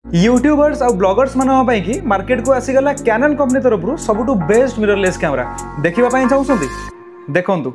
YouTubers और bloggers मानक कि मार्केट को आसीगला कैनन कंपनी तरफ सबुठु बेस्ट मिररलेस कैमरा देखा चाहूँ देखु।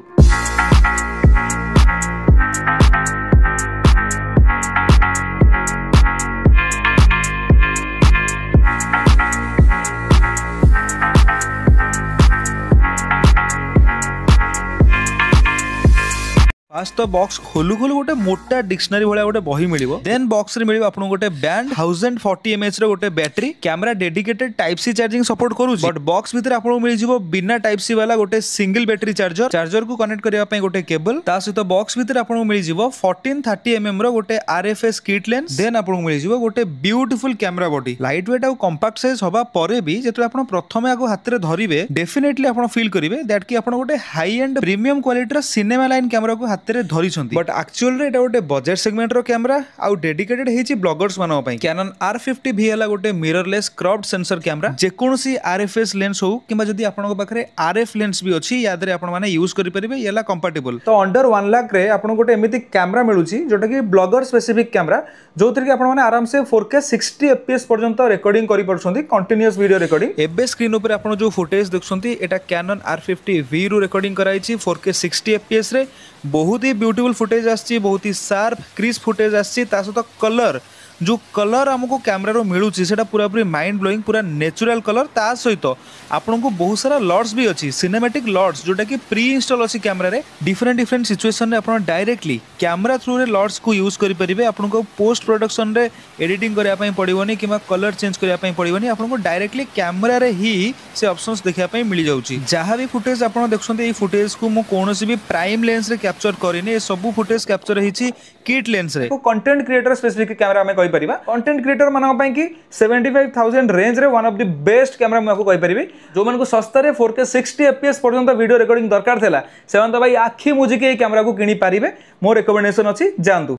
फास्ट तो बॉक्स खोलू खोलू गोटे मोटा डिक्शनरी भाया गोटे बही मिल देन बॉक्स रे मिल आपको गोटे बैंड 1040 mAh गोटे battery camera dedicated type C charging support करूँ बट बॉक्स भितर आपको मिल बिना टाइप सी वाला गोटे सिंगल बैटरी चार्जर को कनेक्ट करने गोटे केबल ता सहित बॉक्स भितर आपको मिल 1430 mm रो गोटे RFS किट लेंस देन आपको मिल गोटे beautiful camera body light weight और कंपैक्ट साइज हवा पर भी जो आप प्रथम आगे हाथ में धरिवे डेफिनेटली आप फील करेंगे दैट कि आप गोटे high end premium quality cinema line camera को हाथ बट एक्चुअल रे गोटे बजेट सेगमेंट रो कैमरा आउ डेडिकेटेड हेची ब्लॉगर्स मानो पई Canon R50V हला गोटे मिररलेस क्रॉप्ड सेंसर कैमरा जेकोसी RFS लेंस हो किबा जदी आपन पाखरे RF लेंस भी अछि यादरे आपन माने यूज करि परिबे येला कंपैटिबल तो अंडर 1 लाख रे आपन गोटे एमिति कैमरा मिलुची जोटा कि ब्लॉगर स्पेसिफिक कैमरा जोतिर कि आपन माने आराम से 4K 60 fps पर्यंत रिकॉर्डिंग करि परछंती कंटीन्यूअस वीडियो रिकॉर्डिंग एबे स्क्रीन ऊपर आपन जो फुटेज देखछंती एटा Canon R50V रू रिकॉर्डिंग कराइची 4K 60 fps रे बहुत ही ब्यूटीफुल फुटेज आसी बहुत ही शार्प क्रिस्प फुटेज आसी सहित कलर जो कलर आमको कैमरा मिलूँ से पूरा पूरी माइंड ब्लोइंग पूरा नेचुरल कलर ता सहित आपन को बहुत सारा लॉट्स भी अच्छी सिनेमैटिक लॉट्स जोटा कि प्री इंस्टॉल अच्छी कैमरा रे डिफरेंट सिचुएशन रे आपन डायरेक्टली कैमरा थ्रू रे लॉट्स को यूज करि परिबे आपन को पोस्ट प्रोडक्शन रे एडिटिंग करिया पई पड़िबोनी किबा कलर चेंज करिया पई पड़िबोनी आपन को डायरेक्टली कैमरा रे ही से ऑप्शंस देखिया पई मिल जाउची जहां भी फुटेज आपन देखछन्ते ए फुटेज को मो कोनोसी भी प्राइम लेंस रे कैप्चर करिने ए सब फुटेज कैप्चर हिची किट लेंस रे कंटेंट क्रिएटर स्पेसिफिक कैमरा में कहि परिबा कंटेंट क्रिएटर मानक पई कि 75000 रेंज रे one of the best camera मैं आपको कहि परिबी जो मन को सस्ता रे 4K 60 fps पर्यंत वीडियो रिकॉर्डिंग दरकार थेला सेवन तो भाई आखी मुझी के कैमरा को किनी पारिबे मो रिकमेंडेशन अछि जानतु।